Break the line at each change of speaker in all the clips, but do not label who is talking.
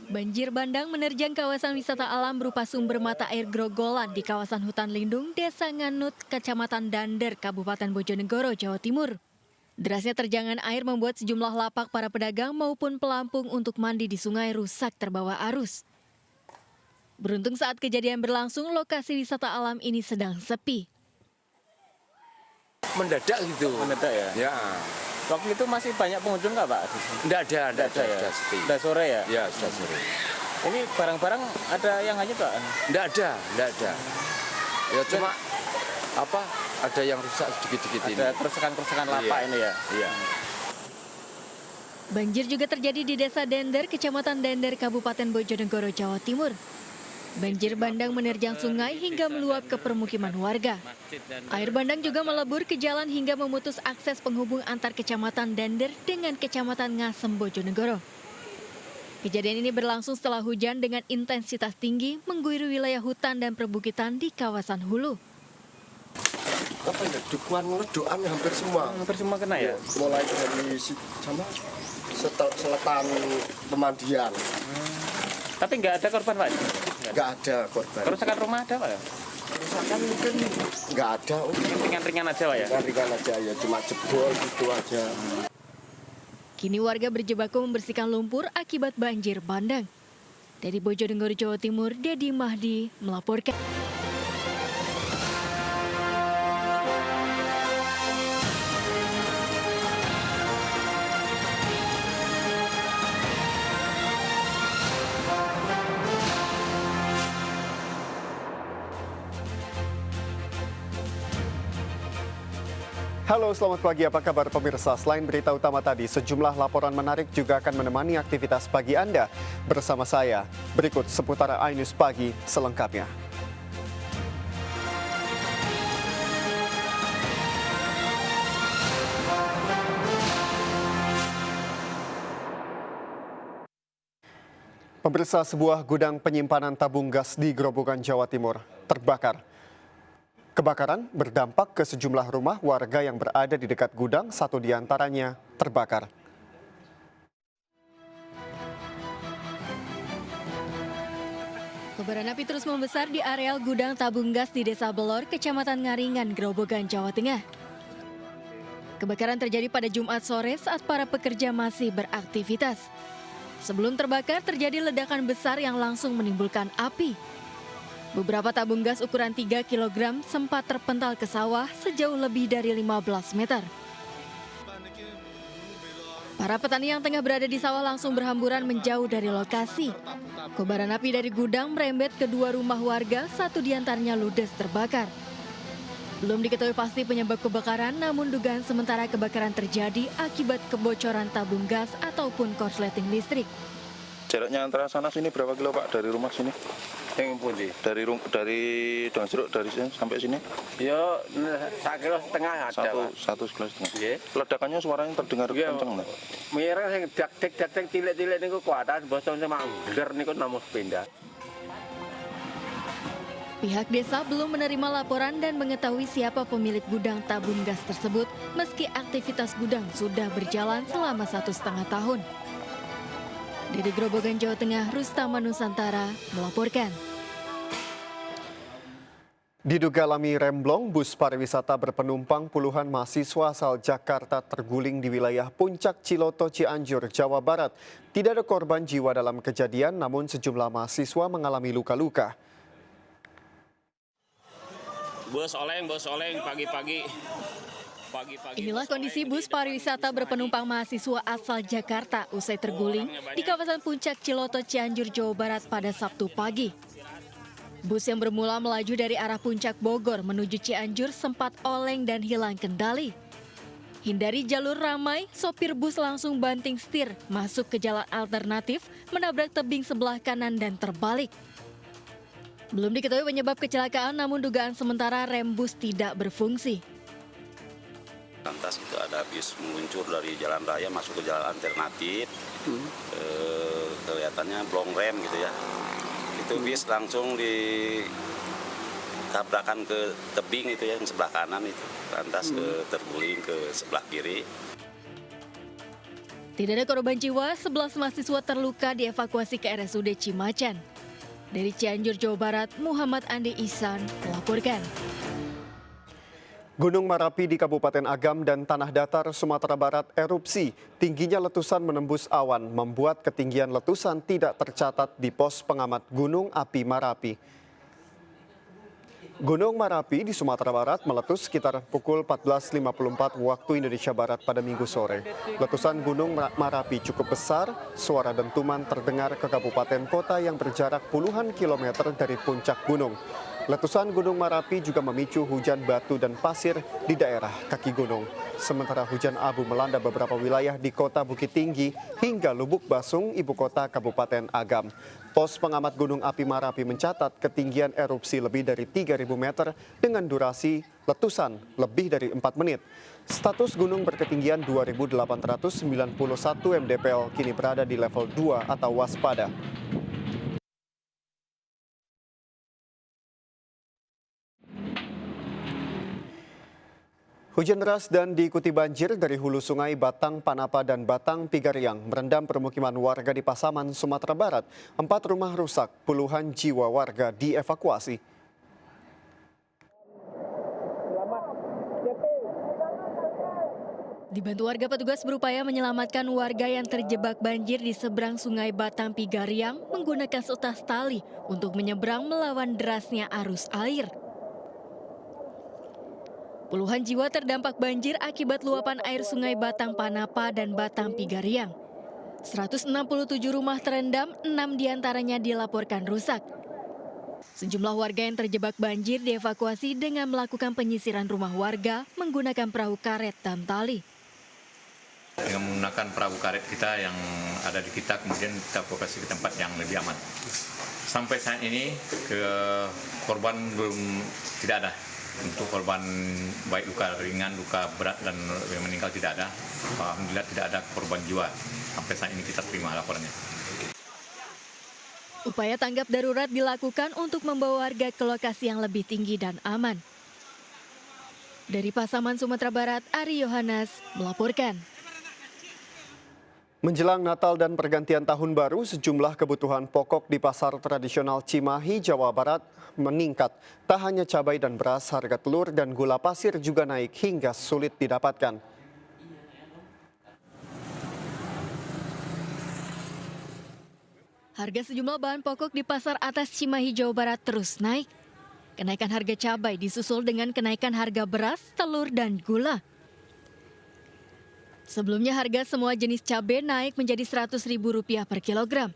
Banjir bandang menerjang kawasan wisata alam berupa sumber mata air Grogolan di kawasan hutan lindung Desa Nganut, Kecamatan Dander, Kabupaten Bojonegoro, Jawa Timur. Derasnya terjangan air membuat sejumlah lapak para pedagang maupun pelampung untuk mandi di sungai rusak terbawa arus. Beruntung saat kejadian berlangsung, lokasi wisata alam ini sedang sepi.
Mendadak gitu.
Mendadak ya?
Ya.
Waktu itu masih banyak pengunjung nggak Pak?
Enggak ada
ya?
sepi.
Sudah sore ya?
Ya, sudah sore.
Ini barang-barang ada yang hanyut Pak?
Enggak ada. Ya cuma ada yang rusak sedikit-sedikit ini.
Ada kerusakan-kerusakan lapak ini ya?
Iya.
Banjir juga terjadi di Desa Dender, Kecamatan Dender, Kabupaten Bojonegoro, Jawa Timur. Banjir bandang menerjang sungai hingga meluap ke permukiman warga. Air bandang juga melebur ke jalan hingga memutus akses penghubung antar Kecamatan Dender dengan Kecamatan Ngasem, Bojonegoro. Kejadian ini berlangsung setelah hujan dengan intensitas tinggi mengguyur wilayah hutan dan perbukitan di kawasan hulu.
Dukungan ledokan hampir semua.
Hampir semua kena ya?
Mulai dari selatan Pemandian.
Tapi nggak ada korban Pak?
Nggak ada korban.
Kerusakan rumah ada Pak?
Kerusakan mungkin nggak ada.
Ringan-ringan aja Pak ya?
Ringan aja ya, cuma jebol gitu aja.
Kini warga berjibaku membersihkan lumpur akibat banjir bandang. Dari Bojonegoro, Jawa Timur, Dedi Mahdi melaporkan.
Halo, selamat pagi. Apa kabar pemirsa? Selain berita utama tadi, sejumlah laporan menarik juga akan menemani aktivitas pagi Anda. Bersama saya, berikut seputar iNews Pagi selengkapnya. Pemirsa, sebuah gudang penyimpanan tabung gas di Grobogan, Jawa Timur terbakar. Kebakaran berdampak ke sejumlah rumah warga yang berada di dekat gudang, satu diantaranya terbakar.
Kobaran api terus membesar di areal gudang tabung gas di Desa Belor, Kecamatan Ngaringan, Grobogan, Jawa Tengah. Kebakaran terjadi pada Jumat sore saat para pekerja masih beraktivitas. Sebelum terbakar, terjadi ledakan besar yang langsung menimbulkan api. Beberapa tabung gas ukuran 3 kg sempat terpental ke sawah sejauh lebih dari 15 meter. Para petani yang tengah berada di sawah langsung berhamburan menjauh dari lokasi. Kobaran api dari gudang merembet ke dua rumah warga, satu diantaranya ludes terbakar. Belum diketahui pasti penyebab kebakaran, namun dugaan sementara kebakaran terjadi akibat kebocoran tabung gas ataupun korsleting listrik.
Jaraknya antara sana sini berapa kilo Pak dari rumah sini?
Yang pundi?
Dari Dongjeruk dari sini sampai sini?
Ya, 1,5 kilo ada Pak.
Satu kilo setengah.
Nggih.
Ledakannya suaranya terdengar kencang nggak?
Mireng sing dak-dak cilik-cilik niku kuatan bosong sama ngger niku namus pindah.
Pihak desa belum menerima laporan dan mengetahui siapa pemilik gudang tabung gas tersebut meski aktivitas gudang sudah berjalan selama 1,5 tahun. Dari Grobogan, Jawa Tengah, Rustama Nusantara melaporkan.
Diduga alami remblong, bus pariwisata berpenumpang puluhan mahasiswa asal Jakarta terguling di wilayah Puncak Ciloto, Cianjur, Jawa Barat. Tidak ada korban jiwa dalam kejadian, namun sejumlah mahasiswa mengalami luka-luka.
Bus oleng pagi-pagi.
Inilah kondisi bus pariwisata berpenumpang mahasiswa asal Jakarta usai terguling di kawasan Puncak Ciloto, Cianjur, Jawa Barat pada Sabtu pagi. Bus yang bermula melaju dari arah Puncak Bogor menuju Cianjur sempat oleng dan hilang kendali. Hindari jalur ramai, sopir bus langsung banting setir masuk ke jalan alternatif, menabrak tebing sebelah kanan dan terbalik. Belum diketahui penyebab kecelakaan, namun dugaan sementara rem bus tidak berfungsi.
Lantas itu ada bis meluncur dari jalan raya masuk ke jalan alternatif, kelihatannya blong rem gitu ya. Itu bis langsung ditabrakan ke tebing itu ya, yang sebelah kanan itu, lantas terguling ke sebelah kiri.
Tidak ada korban jiwa, 11 mahasiswa terluka dievakuasi ke RSUD Cimacan. Dari Cianjur, Jawa Barat, Muhammad Andi Ihsan melaporkan.
Gunung Marapi di Kabupaten Agam dan Tanah Datar, Sumatera Barat erupsi. Tingginya letusan menembus awan, membuat ketinggian letusan tidak tercatat di pos pengamat Gunung Api Marapi. Gunung Marapi di Sumatera Barat meletus sekitar pukul 14.54 waktu Indonesia Barat pada Minggu sore. Letusan Gunung Marapi cukup besar, suara dentuman terdengar ke kabupaten kota yang berjarak puluhan kilometer dari puncak gunung. Letusan Gunung Marapi juga memicu hujan batu dan pasir di daerah kaki gunung. Sementara hujan abu melanda beberapa wilayah di kota Bukit Tinggi hingga Lubuk Basung, ibu kota Kabupaten Agam. Pos pengamat Gunung Api Marapi mencatat ketinggian erupsi lebih dari 3.000 meter dengan durasi letusan lebih dari 4 menit. Status gunung berketinggian 2.891 mdpl kini berada di level 2 atau waspada. Hujan deras dan diikuti banjir dari hulu sungai Batang Panapa dan Batang Pigariang merendam permukiman warga di Pasaman, Sumatera Barat. 4 rumah rusak, puluhan jiwa warga dievakuasi.
Dibantu warga, petugas berupaya menyelamatkan warga yang terjebak banjir di seberang sungai Batang Pigariang menggunakan setas tali untuk menyeberang melawan derasnya arus air. Puluhan jiwa terdampak banjir akibat luapan air sungai Batang Panapa dan Batang Pigariang. 167 rumah terendam, 6 diantaranya dilaporkan rusak. Sejumlah warga yang terjebak banjir dievakuasi dengan melakukan penyisiran rumah warga menggunakan perahu karet dan tali.
Dengan menggunakan perahu karet kita yang ada di kita, kemudian kita evakuasi ke tempat yang lebih aman. Sampai saat ini korban belum tidak ada. Untuk korban baik luka ringan, luka berat dan yang meninggal tidak ada. Alhamdulillah tidak ada korban jiwa. Sampai saat ini kita terima laporannya.
Upaya tanggap darurat dilakukan untuk membawa warga ke lokasi yang lebih tinggi dan aman. Dari Pasaman, Sumatera Barat, Ari Yohanes melaporkan.
Menjelang Natal dan pergantian tahun baru, sejumlah kebutuhan pokok di pasar tradisional Cimahi, Jawa Barat meningkat. Tak hanya cabai dan beras, harga telur dan gula pasir juga naik hingga sulit didapatkan.
Harga sejumlah bahan pokok di pasar atas Cimahi, Jawa Barat terus naik. Kenaikan harga cabai disusul dengan kenaikan harga beras, telur, dan gula. Sebelumnya harga semua jenis cabai naik menjadi Rp100.000 per kilogram.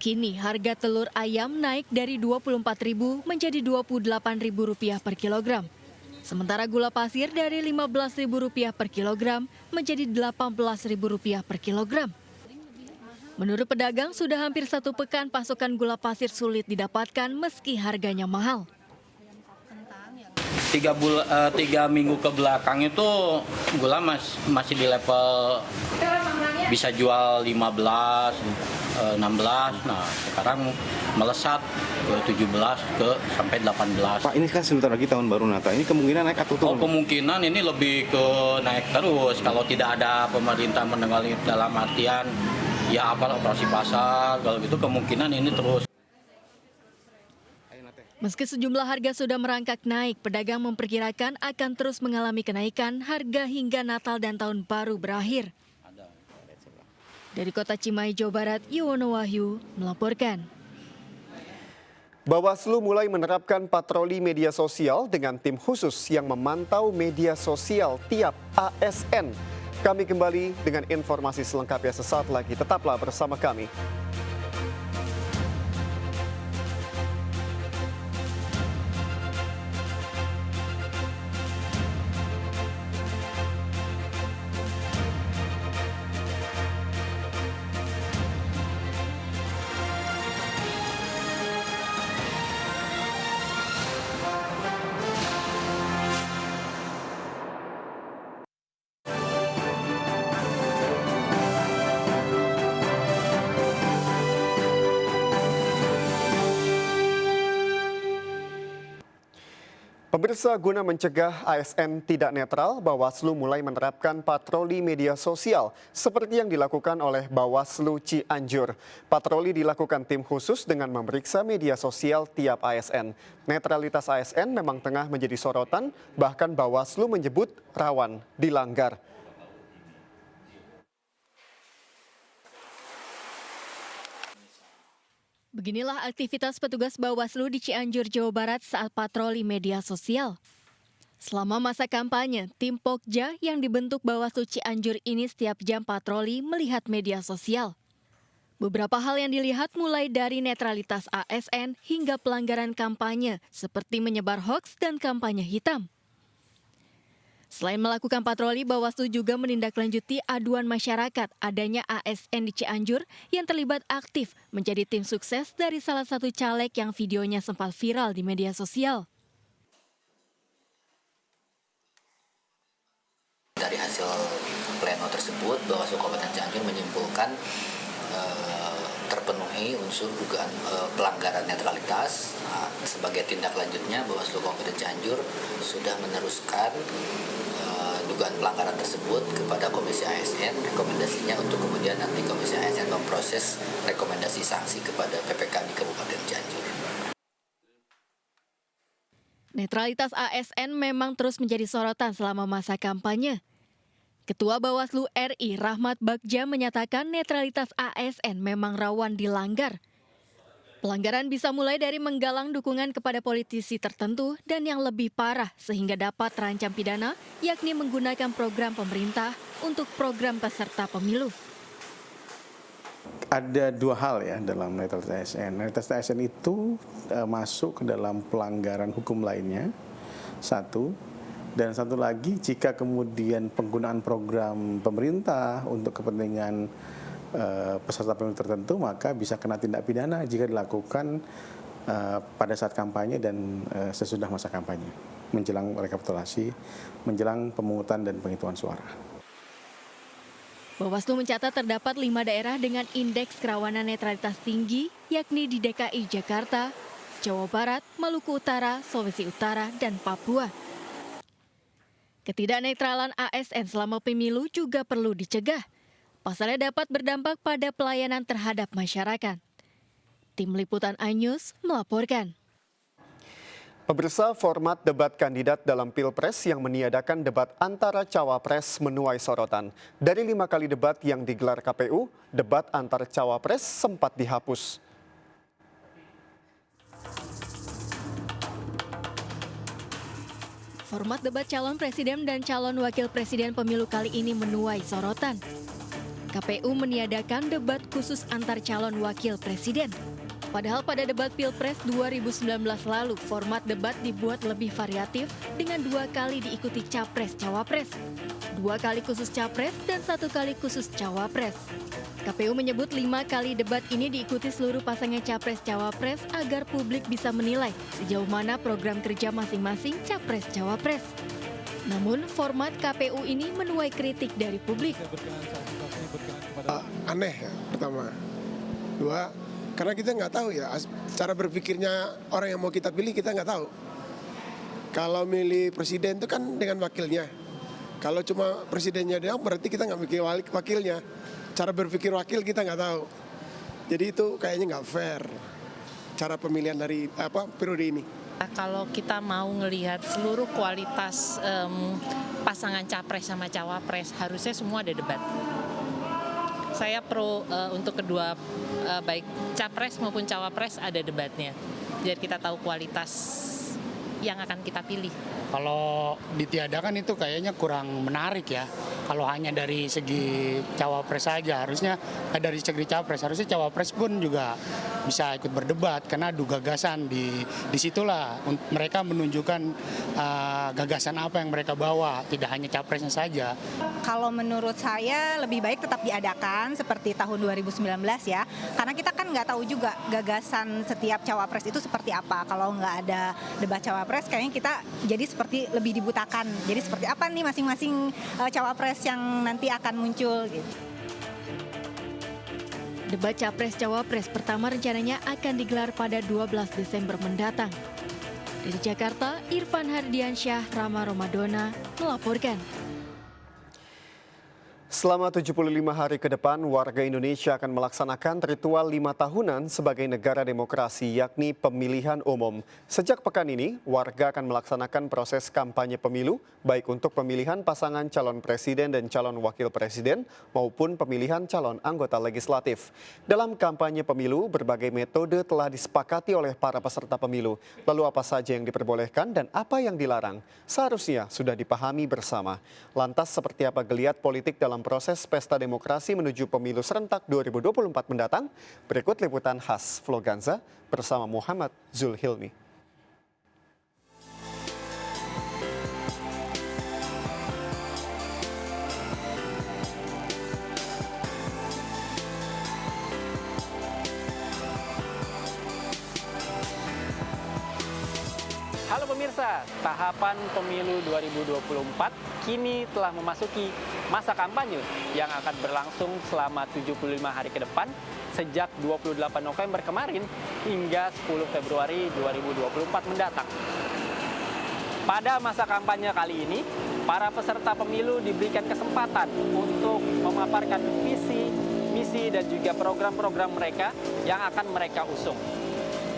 Kini harga telur ayam naik dari Rp24.000 menjadi Rp28.000 per kilogram. Sementara gula pasir dari Rp15.000 per kilogram menjadi Rp18.000 per kilogram. Menurut pedagang, sudah hampir 1 pekan pasokan gula pasir sulit didapatkan meski harganya mahal.
3 minggu ke belakang itu gula masih di level bisa jual 15, 16. Nah, sekarang melesat ke 17 sampai 18.
Pak, ini kan sebentar lagi tahun baru Natal. Ini kemungkinan naik atau turun?
Kemungkinan ini lebih ke naik terus kalau tidak ada pemerintah menangani dalam artian ya apalah operasi pasar, kalau gitu kemungkinan ini terus.
Meski sejumlah harga sudah merangkak naik, pedagang memperkirakan akan terus mengalami kenaikan harga hingga Natal dan Tahun Baru berakhir. Dari kota Cimahi, Jawa Barat, Yuwono Wahyu melaporkan.
Bawaslu mulai menerapkan patroli media sosial dengan tim khusus yang memantau media sosial tiap ASN. Kami kembali dengan informasi selengkapnya sesaat lagi. Tetaplah bersama kami. Pemirsa, guna mencegah ASN tidak netral, Bawaslu mulai menerapkan patroli media sosial seperti yang dilakukan oleh Bawaslu Cianjur. Patroli dilakukan tim khusus dengan memeriksa media sosial tiap ASN. Netralitas ASN memang tengah menjadi sorotan, bahkan Bawaslu menyebut rawan dilanggar.
Beginilah aktivitas petugas Bawaslu di Cianjur, Jawa Barat saat patroli media sosial. Selama masa kampanye, tim Pokja yang dibentuk Bawaslu Cianjur ini setiap jam patroli melihat media sosial. Beberapa hal yang dilihat mulai dari netralitas ASN hingga pelanggaran kampanye seperti menyebar hoaks dan kampanye hitam. Selain melakukan patroli, Bawaslu juga menindaklanjuti aduan masyarakat adanya ASN di Cianjur yang terlibat aktif menjadi tim sukses dari salah satu caleg yang videonya sempat viral di media sosial.
Dari hasil pleno tersebut, Bawaslu Kabupaten Cianjur menyimpulkan terpenuhi unsur dugaan pelanggaran netralitas. Sebagai tindak lanjutnya, Bawaslu Kabupaten Cianjur sudah meneruskan dugaan pelanggaran tersebut kepada Komisi ASN. Rekomendasinya untuk kemudian nanti Komisi ASN memproses rekomendasi sanksi kepada PPK di Kabupaten Cianjur.
Netralitas ASN memang terus menjadi sorotan selama masa kampanye. Ketua Bawaslu RI Rahmat Bagja menyatakan netralitas ASN memang rawan dilanggar. Pelanggaran bisa mulai dari menggalang dukungan kepada politisi tertentu dan yang lebih parah sehingga dapat terancam pidana, yakni menggunakan program pemerintah untuk program peserta pemilu.
Ada dua hal ya dalam netralitas ASN. Netralitas ASN itu masuk ke dalam pelanggaran hukum lainnya, satu. Dan satu lagi, jika kemudian penggunaan program pemerintah untuk kepentingan peserta pemilu tertentu, maka bisa kena tindak pidana jika dilakukan pada saat kampanye dan sesudah masa kampanye, menjelang rekapitulasi, menjelang pemungutan dan penghitungan suara.
Bawaslu mencatat terdapat 5 daerah dengan indeks kerawanan netralitas tinggi, yakni di DKI Jakarta, Jawa Barat, Maluku Utara, Sulawesi Utara, dan Papua. Ketidaknetralan ASN selama pemilu juga perlu dicegah. Pasalnya dapat berdampak pada pelayanan terhadap masyarakat. Tim Liputan iNews melaporkan.
Pemirsa, format debat kandidat dalam Pilpres yang meniadakan debat antara cawapres menuai sorotan. Dari 5 kali debat yang digelar KPU, debat antar cawapres sempat dihapus.
Format debat calon presiden dan calon wakil presiden pemilu kali ini menuai sorotan. KPU meniadakan debat khusus antar calon wakil presiden. Padahal pada debat Pilpres 2019 lalu, format debat dibuat lebih variatif dengan 2 kali diikuti capres-cawapres, 2 kali khusus capres, dan 1 kali khusus cawapres. KPU menyebut 5 kali debat ini diikuti seluruh pasangan capres-cawapres agar publik bisa menilai sejauh mana program kerja masing-masing capres-cawapres. Namun, format KPU ini menuai kritik dari publik.
Aneh ya, pertama. 2, karena kita nggak tahu ya, cara berpikirnya orang yang mau kita pilih kita nggak tahu. Kalau milih presiden itu kan dengan wakilnya. Kalau cuma presidennya doang berarti kita nggak mikir wakilnya. Cara berpikir wakil kita nggak tahu. Jadi itu kayaknya nggak fair cara pemilihan dari periode ini.
Kalau kita mau ngelihat seluruh kualitas pasangan capres sama cawapres, harusnya semua ada debat. Saya pro untuk kedua, baik capres maupun cawapres ada debatnya. Biar kita tahu kualitas yang akan kita pilih.
Kalau ditiadakan itu kayaknya kurang menarik ya. Kalau hanya dari segi cawapres saja, harusnya dari segi capres, harusnya cawapres pun juga bisa ikut berdebat karena adu gagasan di situlah mereka menunjukkan gagasan apa yang mereka bawa, tidak hanya capresnya saja.
Kalau menurut saya lebih baik tetap diadakan seperti tahun 2019 ya, karena kita kan nggak tahu juga gagasan setiap cawapres itu seperti apa. Kalau nggak ada debat cawapres, kayaknya kita jadi seperti lebih dibutakan. Jadi seperti apa nih masing-masing cawapres yang nanti akan muncul gitu.
Debat Capres-Cawapres pertama rencananya akan digelar pada 12 Desember mendatang. Dari Jakarta, Irfan Hardiansyah, Rama Romadona melaporkan.
Selama 75 hari ke depan, warga Indonesia akan melaksanakan ritual 5 tahunan sebagai negara demokrasi, yakni pemilihan umum. Sejak pekan ini, warga akan melaksanakan proses kampanye pemilu, baik untuk pemilihan pasangan calon presiden dan calon wakil presiden, maupun pemilihan calon anggota legislatif. Dalam kampanye pemilu, berbagai metode telah disepakati oleh para peserta pemilu. Lalu apa saja yang diperbolehkan dan apa yang dilarang? Seharusnya sudah dipahami bersama. Lantas seperti apa geliat politik dalam proses pesta demokrasi menuju pemilu serentak 2024 mendatang? Berikut liputan khas Vloganza bersama Muhammad Zulhilmi.
Halo pemirsa, tahapan pemilu 2024 kini telah memasuki masa kampanye yang akan berlangsung selama 75 hari ke depan sejak 28 November kemarin hingga 10 Februari 2024 mendatang. Pada masa kampanye kali ini, para peserta pemilu diberikan kesempatan untuk memaparkan visi, misi, dan juga program-program mereka yang akan mereka usung.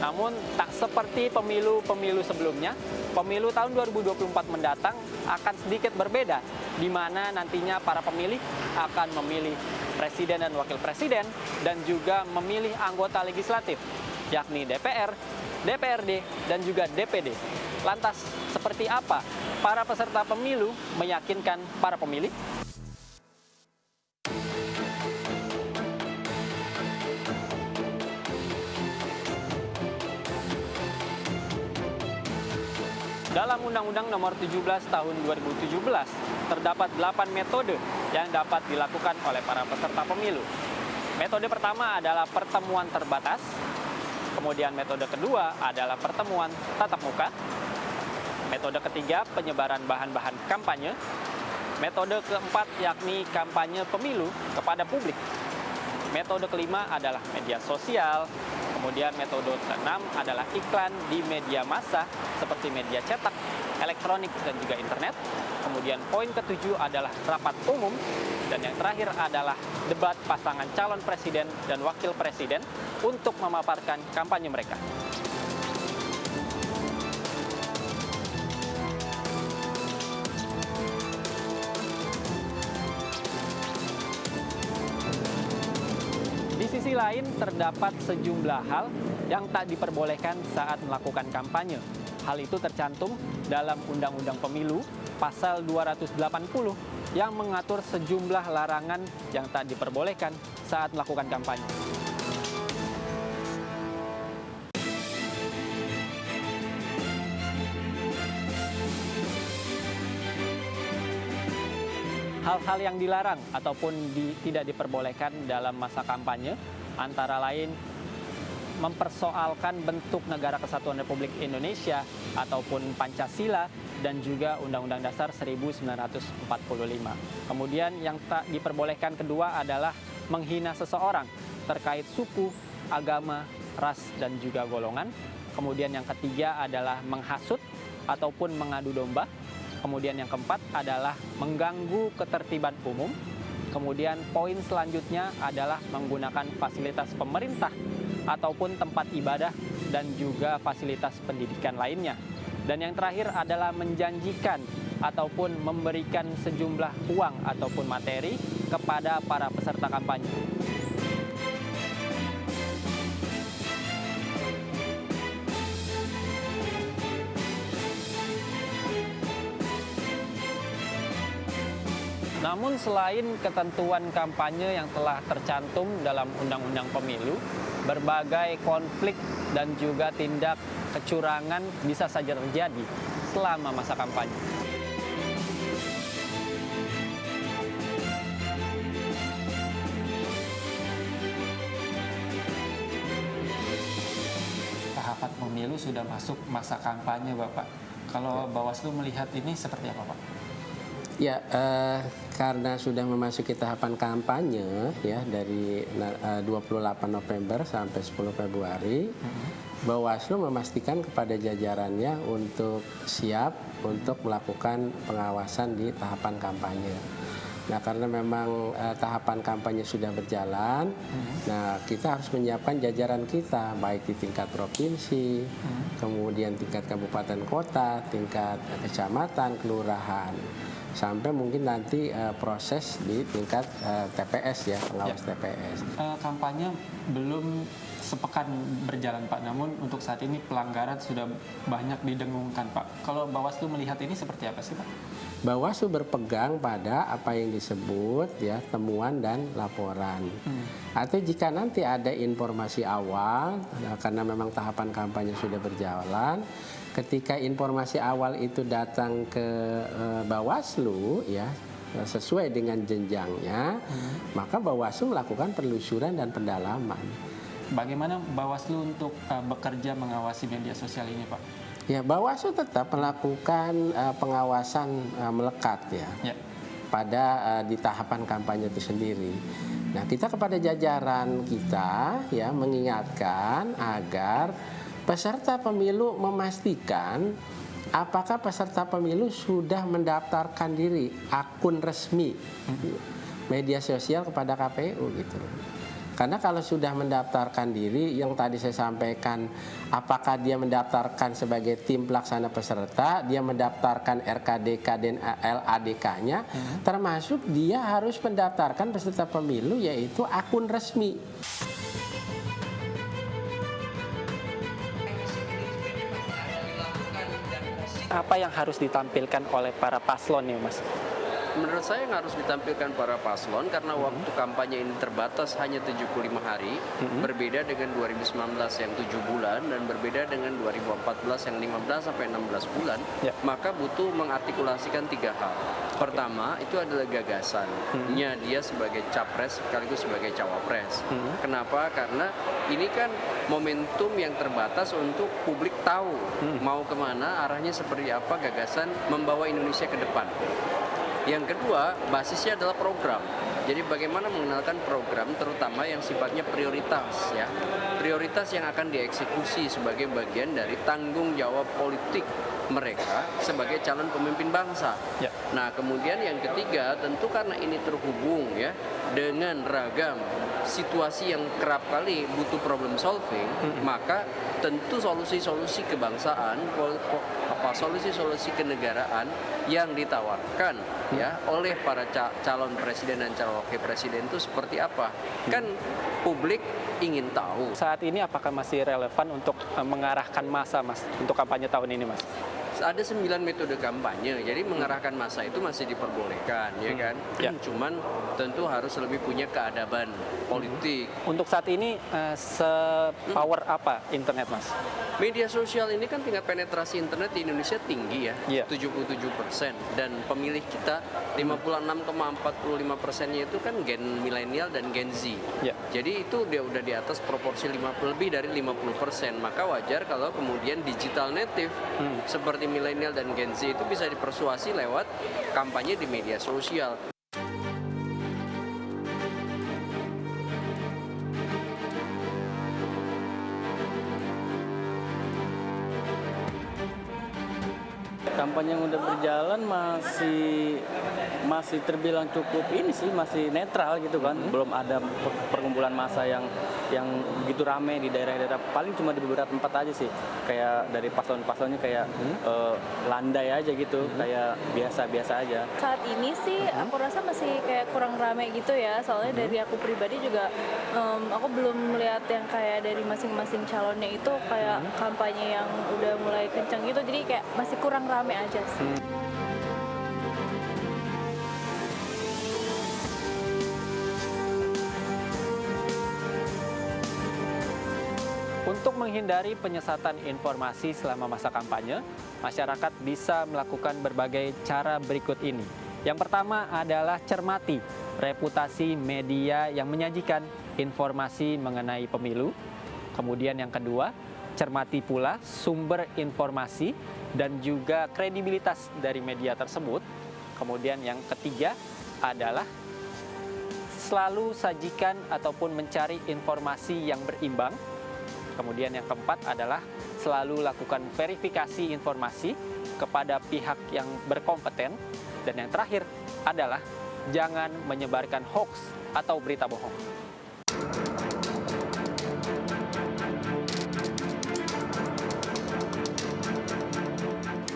Namun, tak seperti pemilu-pemilu sebelumnya, pemilu tahun 2024 mendatang akan sedikit berbeda, di mana nantinya para pemilih akan memilih presiden dan wakil presiden, dan juga memilih anggota legislatif, yakni DPR, DPRD, dan juga DPD. Lantas, seperti apa para peserta pemilu meyakinkan para pemilih? Dalam Undang-Undang Nomor 17 Tahun 2017, terdapat 8 metode yang dapat dilakukan oleh para peserta pemilu. Metode pertama adalah pertemuan terbatas, kemudian metode kedua adalah pertemuan tatap muka, metode ketiga penyebaran bahan-bahan kampanye, metode keempat yakni kampanye pemilu kepada publik, metode kelima adalah media sosial, kemudian metode keenam adalah iklan di media massa seperti media cetak, elektronik, dan juga internet. Kemudian poin ketujuh adalah rapat umum, dan yang terakhir adalah debat pasangan calon presiden dan wakil presiden untuk memaparkan kampanye mereka. Di sisi lain, terdapat sejumlah hal yang tak diperbolehkan saat melakukan kampanye. Hal itu tercantum dalam Undang-Undang Pemilu pasal 280 yang mengatur sejumlah larangan yang tak diperbolehkan saat melakukan kampanye. Hal-hal yang dilarang ataupun tidak diperbolehkan dalam masa kampanye antara lain mempersoalkan bentuk Negara Kesatuan Republik Indonesia ataupun Pancasila dan juga Undang-Undang Dasar 1945. Kemudian yang tak diperbolehkan kedua adalah menghina seseorang terkait suku, agama, ras, dan juga golongan. Kemudian yang ketiga adalah menghasut ataupun mengadu domba. Kemudian yang keempat adalah mengganggu ketertiban umum. Kemudian poin selanjutnya adalah menggunakan fasilitas pemerintah ataupun tempat ibadah dan juga fasilitas pendidikan lainnya. Dan yang terakhir adalah menjanjikan ataupun memberikan sejumlah uang ataupun materi kepada para peserta kampanye. Namun selain ketentuan kampanye yang telah tercantum dalam Undang-Undang Pemilu, berbagai konflik dan juga tindak kecurangan bisa saja terjadi selama masa kampanye.
Tahapan pemilu sudah masuk masa kampanye, Bapak. Kalau Bawaslu melihat ini seperti apa, Pak? Ya, karena sudah memasuki tahapan kampanye ya dari 28 November sampai 10 Februari, Bawaslu memastikan kepada jajarannya untuk siap untuk melakukan pengawasan di tahapan kampanye. Nah, karena memang tahapan kampanye sudah berjalan, nah kita harus menyiapkan jajaran kita baik di tingkat provinsi, kemudian tingkat kabupaten kota, tingkat kecamatan, kelurahan. Sampai mungkin nanti proses di tingkat TPS ya, pengawas TPS.
Kampanye belum sepekan berjalan Pak, namun untuk saat ini pelanggaran sudah banyak didengungkan Pak. Kalau Bawaslu melihat ini seperti apa sih Pak?
Bawaslu berpegang pada apa yang disebut ya temuan dan laporan. Atau jika nanti ada informasi awal, karena memang tahapan kampanye sudah berjalan, ketika informasi awal itu datang ke Bawaslu ya sesuai dengan jenjangnya, maka Bawaslu melakukan penelusuran dan pendalaman.
Bagaimana Bawaslu untuk bekerja mengawasi media sosial ini Pak?
Ya, Bawaslu tetap melakukan pengawasan melekat ya. Pada di tahapan kampanye itu sendiri. Nah, kita kepada jajaran kita ya mengingatkan agar peserta pemilu memastikan apakah peserta pemilu sudah mendaftarkan diri akun resmi media sosial kepada KPU gitu. Karena kalau sudah mendaftarkan diri, yang tadi saya sampaikan, apakah dia mendaftarkan sebagai tim pelaksana peserta, dia mendaftarkan RKDK dan LADK-nya, termasuk dia harus mendaftarkan peserta pemilu yaitu akun resmi.
Apa yang harus ditampilkan oleh para paslon nih Mas?
Menurut saya yang harus ditampilkan para paslon karena waktu kampanye ini terbatas hanya 75 hari, berbeda dengan 2019 yang 7 bulan dan berbeda dengan 2014 yang 15 sampai 16 bulan, maka butuh mengartikulasikan 3 hal. Pertama, itu adalah gagasannya dia sebagai capres sekaligus sebagai cawapres. Kenapa? Karena ini kan momentum yang terbatas untuk publik tahu mau kemana, arahnya seperti apa, gagasan membawa Indonesia ke depan. Yang kedua, basisnya adalah program. Jadi bagaimana mengenalkan program terutama yang sifatnya prioritas ya. Prioritas yang akan dieksekusi sebagai bagian dari tanggung jawab politik mereka sebagai calon pemimpin bangsa. Nah, kemudian yang ketiga tentu karena ini terhubung ya dengan ragam situasi yang kerap kali butuh problem solving, maka tentu solusi-solusi kebangsaan, solusi-solusi kenegaraan yang ditawarkan ya oleh para calon presiden dan calon wakil presiden itu seperti apa? Kan publik ingin tahu.
Saat ini apakah masih relevan untuk mengarahkan massa Mas untuk kampanye tahun ini Mas?
Ada 9 metode kampanye, jadi mengarahkan massa itu masih diperbolehkan, ya kan? Cuman tentu harus lebih punya keadaban politik.
Untuk saat ini, se-power apa internet, Mas?
Media sosial ini kan tingkat penetrasi internet di Indonesia tinggi ya, 77%. Dan pemilih kita 56,45%-nya itu kan gen milenial dan gen Z. Jadi itu dia udah di atas proporsi lebih dari 50%. Maka wajar kalau kemudian digital native seperti milenial dan Gen Z itu bisa dipersuasi lewat kampanye di media sosial.
Kampanye yang udah berjalan masih terbilang cukup ini sih, masih netral gitu kan. Belum ada perkumpulan massa yang begitu rame di daerah-daerah, paling cuma di beberapa tempat aja sih. Kayak dari paslon-paslonnya kayak landai aja gitu, kayak biasa-biasa aja.
Saat ini sih aku rasa masih kayak kurang rame gitu ya, soalnya dari aku pribadi juga aku belum melihat yang kayak dari masing-masing calonnya itu kayak kampanye yang udah mulai kencang gitu, jadi kayak masih kurang rame aja sih.
Untuk menghindari penyesatan informasi selama masa kampanye, masyarakat bisa melakukan berbagai cara berikut ini. Yang pertama adalah cermati reputasi media yang menyajikan informasi mengenai pemilu. Kemudian yang kedua, cermati pula sumber informasi dan juga kredibilitas dari media tersebut. Kemudian yang ketiga adalah selalu sajikan ataupun mencari informasi yang berimbang. Kemudian yang keempat adalah selalu lakukan verifikasi informasi kepada pihak yang berkompeten. Dan yang terakhir adalah jangan menyebarkan hoax atau berita bohong.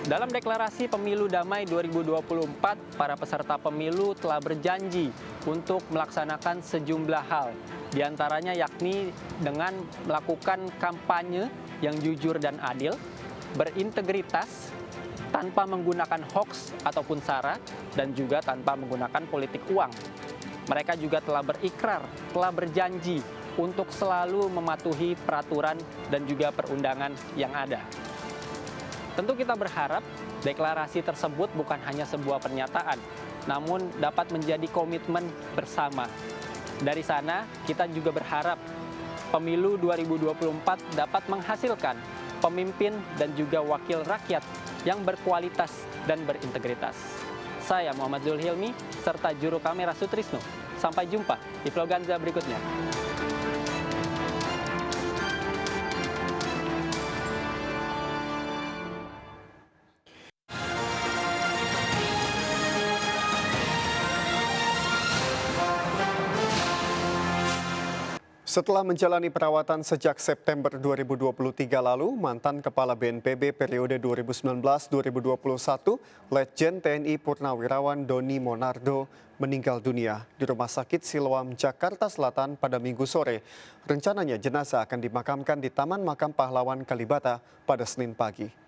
Dalam deklarasi pemilu damai 2024, para peserta pemilu telah berjanji untuk melaksanakan sejumlah hal. Di antaranya yakni dengan melakukan kampanye yang jujur dan adil, berintegritas, tanpa menggunakan hoax ataupun sara, dan juga tanpa menggunakan politik uang. Mereka juga telah berikrar, telah berjanji untuk selalu mematuhi peraturan dan juga perundangan yang ada. Tentu kita berharap deklarasi tersebut bukan hanya sebuah pernyataan, namun dapat menjadi komitmen bersama. Dari sana, kita juga berharap pemilu 2024 dapat menghasilkan pemimpin dan juga wakil rakyat yang berkualitas dan berintegritas. Saya Muhammad Zulhilmi, serta juru kamera Sutrisno. Sampai jumpa di Vloganza berikutnya.
Setelah menjalani perawatan sejak September 2023 lalu, mantan Kepala BNPB periode 2019-2021, Letjen TNI Purnawirawan Doni Monardo meninggal dunia di Rumah Sakit Siloam, Jakarta Selatan pada Minggu sore. Rencananya jenazah akan dimakamkan di Taman Makam Pahlawan Kalibata pada Senin pagi.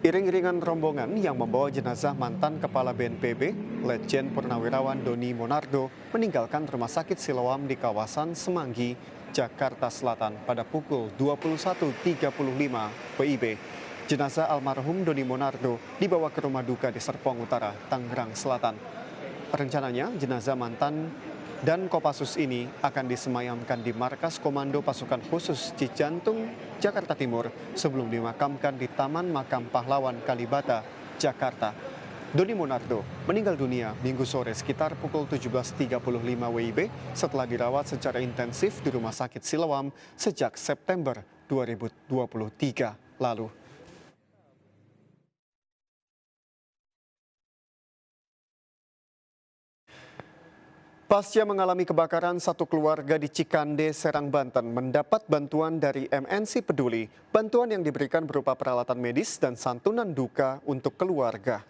Iring-iringan rombongan yang membawa jenazah mantan Kepala BNPB, Letjen Purnawirawan Doni Monardo, meninggalkan Rumah Sakit Siloam di kawasan Semanggi, Jakarta Selatan pada pukul 21.35 WIB. Jenazah almarhum Doni Monardo dibawa ke rumah duka di Serpong Utara, Tangerang Selatan. Rencananya jenazah mantan dan Kopassus ini akan disemayamkan di Markas Komando Pasukan Khusus Cijantung, Jakarta Timur sebelum dimakamkan di Taman Makam Pahlawan Kalibata, Jakarta. Doni Monardo meninggal dunia Minggu sore sekitar pukul 17.35 WIB setelah dirawat secara intensif di Rumah Sakit Siloam sejak September 2023 lalu. Pasca mengalami kebakaran, satu keluarga di Cikande, Serang, Banten mendapat bantuan dari MNC Peduli. Bantuan yang diberikan berupa peralatan medis dan santunan duka untuk keluarga.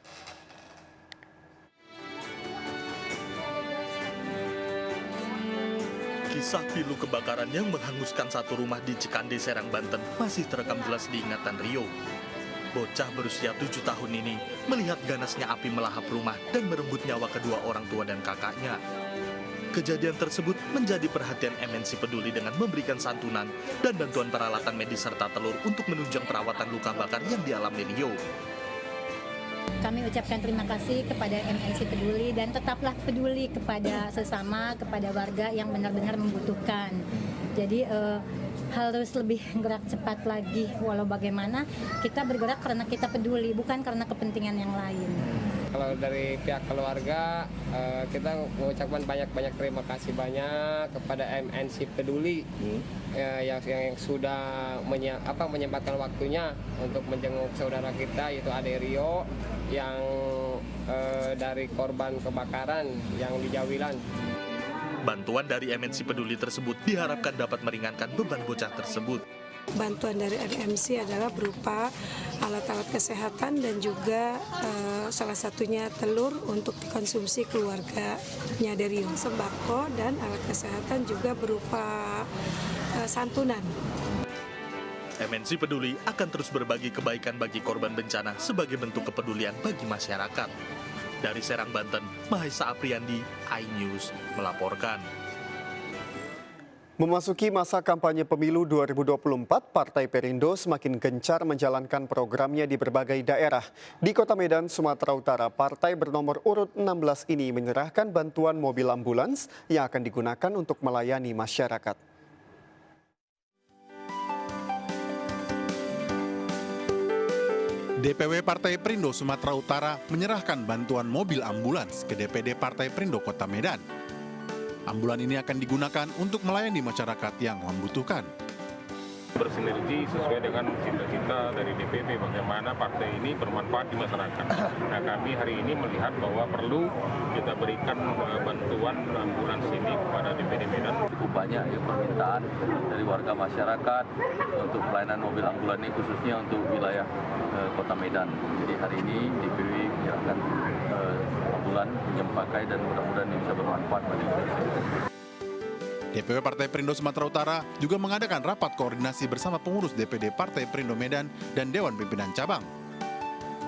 Kisah pilu kebakaran yang menghanguskan satu rumah di Cikande, Serang, Banten masih terekam jelas di ingatan Rio. Bocah berusia 7 tahun ini melihat ganasnya api melahap rumah dan merenggut nyawa kedua orang tua dan kakaknya. Kejadian tersebut menjadi perhatian MNC Peduli dengan memberikan santunan dan bantuan peralatan medis serta telur untuk menunjang perawatan luka bakar yang dialami Rio.
Kami ucapkan terima kasih kepada MNC Peduli dan tetaplah peduli kepada sesama, kepada warga yang benar-benar membutuhkan. Jadi harus lebih gerak cepat lagi, walau bagaimana kita bergerak karena kita peduli, bukan karena kepentingan yang lain.
Kalau dari pihak keluarga, kita mengucapkan banyak terima kasih banyak kepada MNC Peduli yang sudah menyempatkan waktunya untuk menjenguk saudara kita, yaitu Ade Rio, yang dari korban kebakaran yang di Jawilan.
Bantuan dari MNC Peduli tersebut diharapkan dapat meringankan beban bocah tersebut.
Bantuan dari MNC adalah berupa alat-alat kesehatan dan juga salah satunya telur untuk dikonsumsi keluarganya dari sembako, dan alat kesehatan juga berupa santunan.
MNC Peduli akan terus berbagi kebaikan bagi korban bencana sebagai bentuk kepedulian bagi masyarakat. Dari Serang, Banten, Mahesa Apriandi, iNews melaporkan.
Memasuki masa kampanye pemilu 2024, Partai Perindo semakin gencar menjalankan programnya di berbagai daerah. Di Kota Medan, Sumatera Utara, partai bernomor urut 16 ini menyerahkan bantuan mobil ambulans yang akan digunakan untuk melayani masyarakat.
DPW Partai Perindo Sumatera Utara menyerahkan bantuan mobil ambulans ke DPD Partai Perindo Kota Medan. Ambulan ini akan digunakan untuk melayani masyarakat yang membutuhkan.
Bersinergi sesuai dengan cita-cita dari DPP bagaimana partai ini bermanfaat di masyarakat. Nah, kami hari ini melihat bahwa perlu kita berikan bantuan ambulans ini kepada DPD Medan.
Cukup banyak ya permintaan dari warga masyarakat untuk pelayanan mobil ambulan ini khususnya untuk wilayah Kota Medan. Jadi hari ini DPW menyerahkan ambulan yang pakai dan mudah-mudahan ini bisa bermanfaat bagi masyarakat.
DPW Partai Perindo Sumatera Utara juga mengadakan rapat koordinasi bersama pengurus DPD Partai Perindo Medan dan Dewan Pimpinan Cabang.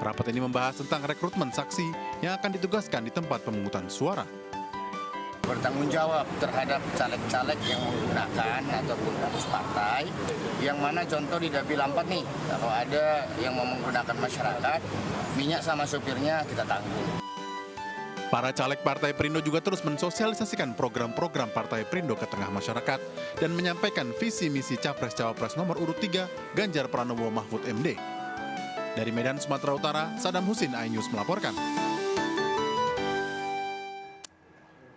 Rapat ini membahas tentang rekrutmen saksi yang akan ditugaskan di tempat pemungutan suara.
Bertanggung jawab terhadap caleg-caleg yang menggunakan ataupun pengurus partai, yang mana contoh di Dapil 4 nih, kalau ada yang mau menggunakan masyarakat, minyak sama supirnya kita tanggung.
Para caleg Partai Perindo juga terus mensosialisasikan program-program Partai Perindo ke tengah masyarakat dan menyampaikan visi misi Capres-Cawapres nomor urut 3 Ganjar Pranowo Mahfud MD. Dari Medan, Sumatera Utara, Sadam Husin, iNews melaporkan.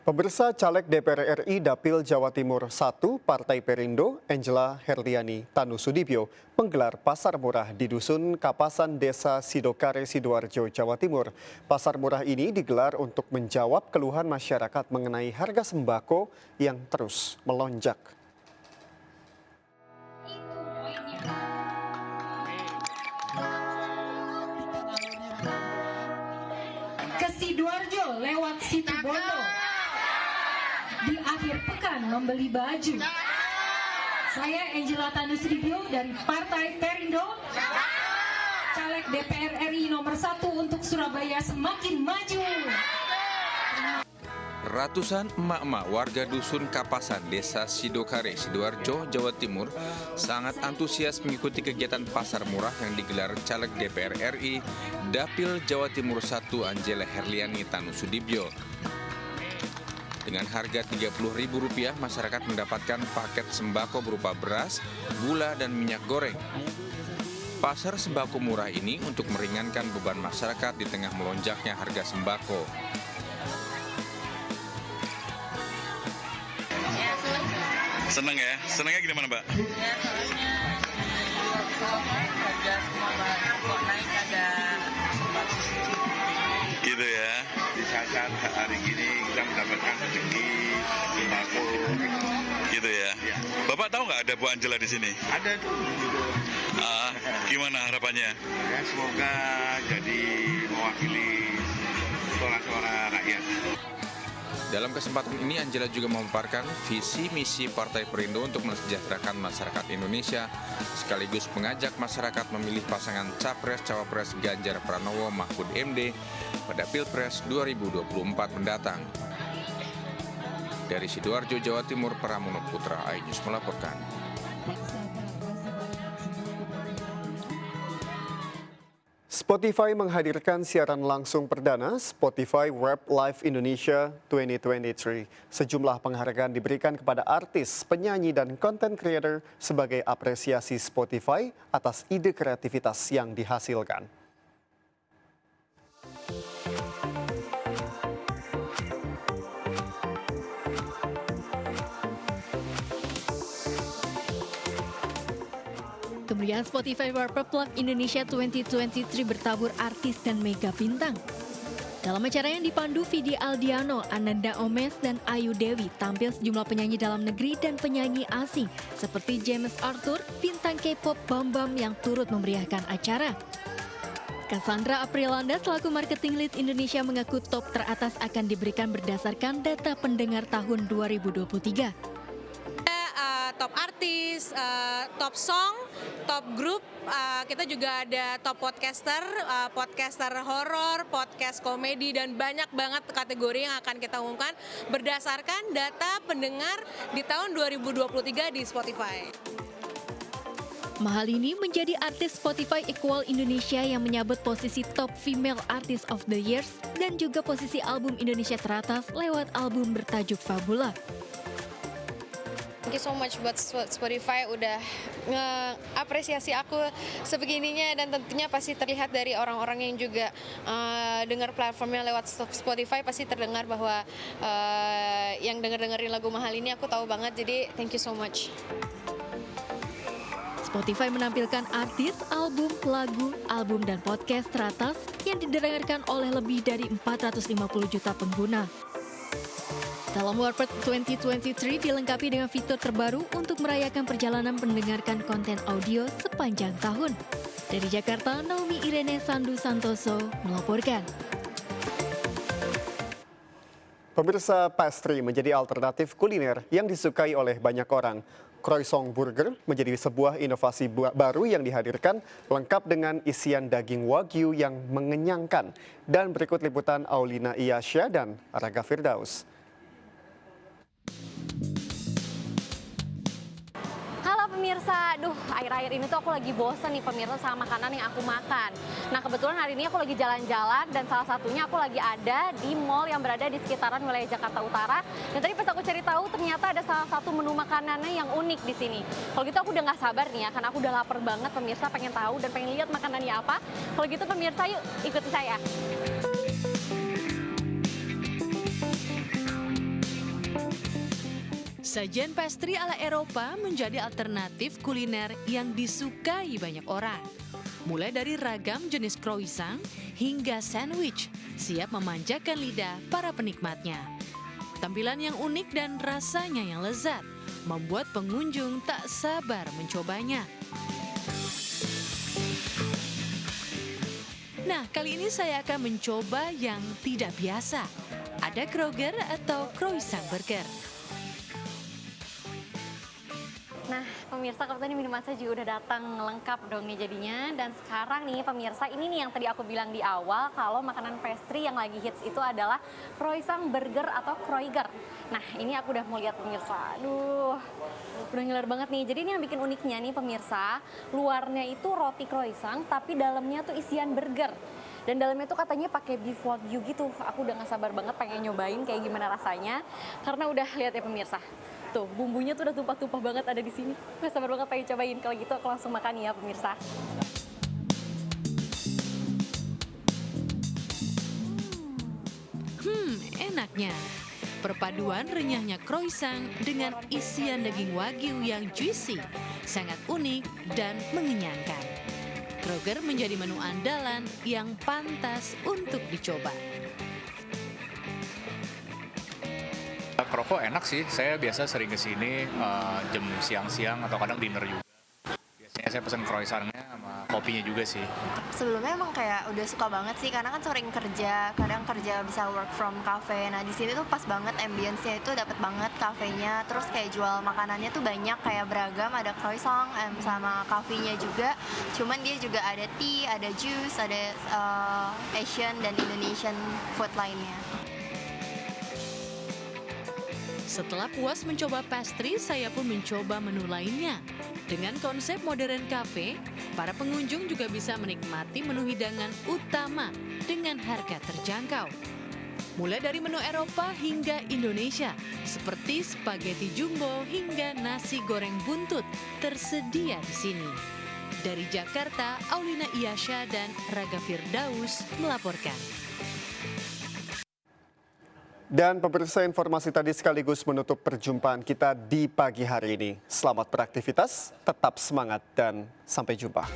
Pemirsa, caleg DPR RI Dapil Jawa Timur 1 Partai Perindo, Angela Herliani Tanusudibyo, menggelar pasar murah di Dusun Kapasan Desa Sidokare, Sidoarjo, Jawa Timur. Pasar murah ini digelar untuk menjawab keluhan masyarakat mengenai harga sembako yang terus melonjak.
Ke Sidoarjo lewat Situbondo. Di akhir pekan membeli baju. Saya Angela Tanusudibyo dari Partai Perindo, caleg DPR RI nomor 1 untuk Surabaya semakin maju.
Ratusan emak-emak warga Dusun Kapasan, Desa Sidokare, Sidoarjo, Jawa Timur sangat antusias mengikuti kegiatan pasar murah yang digelar caleg DPR RI Dapil Jawa Timur 1 Angela Herliani Tanusudibyo. Dengan harga Rp30.000, masyarakat mendapatkan paket sembako berupa beras, gula, dan minyak goreng. Pasar sembako murah ini untuk meringankan beban masyarakat di tengah melonjaknya harga sembako.
Senang ya? Senangnya gimana, Mbak?
Ya, soalnya harga semua bahan pokok naik ada
gitu ya.
Di saat hari gini kita mendapatkan rezeki sembako
gitu ya. Bapak tahu nggak ada Bu Angela di sini?
Ada tuh.
Gimana harapannya?
Ya, semoga jadi mewakili suara-suara rakyat.
Dalam kesempatan ini, Angela juga memaparkan visi misi Partai Perindo untuk mensejahterakan masyarakat Indonesia, sekaligus mengajak masyarakat memilih pasangan Capres-Cawapres Ganjar Pranowo Mahfud MD pada Pilpres 2024 mendatang. Dari Sidoarjo, Jawa Timur, Pramono Putra, iNews melaporkan.
Spotify menghadirkan siaran langsung perdana Spotify Web Live Indonesia 2023. Sejumlah penghargaan diberikan kepada artis, penyanyi, dan content creator sebagai apresiasi Spotify atas ide kreativitas yang dihasilkan.
Kemeriahan Spotify Web Live Indonesia 2023 bertabur artis dan mega bintang. Dalam acara yang dipandu Vidi Aldiano, Ananda Omes, dan Ayu Dewi, tampil sejumlah penyanyi dalam negeri dan penyanyi asing seperti James Arthur, bintang K-pop Bam Bam yang turut memeriahkan acara. Cassandra Aprilanda selaku marketing lead Indonesia mengaku top teratas akan diberikan berdasarkan data pendengar tahun 2023.
Top artis, top song, top grup, kita juga ada top podcaster, podcaster horor, podcast komedi, dan banyak banget kategori yang akan kita umumkan berdasarkan data pendengar di tahun 2023 di Spotify.
Mahalini menjadi artis Spotify Equal Indonesia yang menyabet posisi Top Female Artist of the Years dan juga posisi album Indonesia teratas lewat album bertajuk Fabula.
Thank you so much buat Spotify udah ngeapresiasi aku sebegininya, dan tentunya pasti terlihat dari orang-orang yang juga dengar platformnya lewat Spotify, pasti terdengar bahwa yang dengerin lagu mahal ini aku tahu banget, jadi thank you so much.
Spotify menampilkan artis, album, lagu, album, dan podcast teratas yang didengarkan oleh lebih dari 450 juta pengguna. Dalam Warped 2023 dilengkapi dengan fitur terbaru untuk merayakan perjalanan mendengarkan konten audio sepanjang tahun. Dari Jakarta, Naomi Irene Sandu Santoso melaporkan.
Pemirsa, pastry menjadi alternatif kuliner yang disukai oleh banyak orang. Croissant Burger menjadi sebuah inovasi baru yang dihadirkan lengkap dengan isian daging wagyu yang mengenyangkan. Dan berikut liputan Aulina Iyasya dan Raga Firdaus.
Pemirsa, akhir-akhir ini tuh aku lagi bosen nih pemirsa sama makanan yang aku makan. Nah kebetulan hari ini aku lagi jalan-jalan dan salah satunya aku lagi ada di mall yang berada di sekitaran wilayah Jakarta Utara. Dan tadi pas aku cari tahu ternyata ada salah satu menu makanannya yang unik di sini. Kalau gitu aku udah nggak sabar nih ya, karena aku udah lapar banget pemirsa, pengen tahu dan pengen lihat makanannya apa. Kalau gitu pemirsa yuk ikuti saya.
Sajian pastry ala Eropa menjadi alternatif kuliner yang disukai banyak orang. Mulai dari ragam jenis croissant hingga sandwich, siap memanjakan lidah para penikmatnya. Tampilan yang unik dan rasanya yang lezat, membuat pengunjung tak sabar mencobanya. Nah, kali ini saya akan mencoba yang tidak biasa. Ada Kroger atau Croissant Burger.
Nah, pemirsa, kebetulan minuman saya juga udah datang lengkap dong nih jadinya. Dan sekarang nih pemirsa, ini nih yang tadi aku bilang di awal, kalau makanan pastry yang lagi hits itu adalah croissant burger atau kroiger. Nah, ini aku udah mau lihat pemirsa. Aduh, udah ngiler banget nih. Jadi ini yang bikin uniknya nih pemirsa, luarnya itu roti croissant, tapi dalamnya tuh isian burger. Dan dalamnya tuh katanya pakai beef wagyu gitu. Aku udah gak sabar banget pengen nyobain kayak gimana rasanya. Karena udah lihat ya pemirsa. Tuh, bumbunya tuh udah tumpah-tumpah banget ada di sini. Gak sabar banget pengen cobain. Kalau gitu aku langsung makan ya pemirsa.
Enaknya. Perpaduan renyahnya croissant dengan isian daging wagyu yang juicy, sangat unik dan mengenyangkan. Kroger menjadi menu andalan yang pantas untuk dicoba.
Kroffo enak sih, saya biasa sering kesini jam siang-siang atau kadang dinner juga. Biasanya saya pesen croissantnya sama kopinya juga sih.
Sebelumnya emang kayak udah suka banget sih, karena kan sering kerja, kadang kerja bisa work from cafe. Nah di sini tuh pas banget, ambience-nya itu dapet banget kafenya. Terus kayak jual makanannya tuh banyak, kayak beragam, ada croissant sama kafenya juga. Cuman dia juga ada tea, ada juice, ada Asian dan Indonesian food lainnya.
Setelah puas mencoba pastry, saya pun mencoba menu lainnya. Dengan konsep modern cafe, para pengunjung juga bisa menikmati menu hidangan utama dengan harga terjangkau. Mulai dari menu Eropa hingga Indonesia, seperti spaghetti jumbo hingga nasi goreng buntut tersedia di sini. Dari Jakarta, Aulina Iyasya dan Raga Firdaus melaporkan.
Dan pemirsa, informasi tadi sekaligus menutup perjumpaan kita di pagi hari ini. Selamat beraktivitas, tetap semangat, dan sampai jumpa.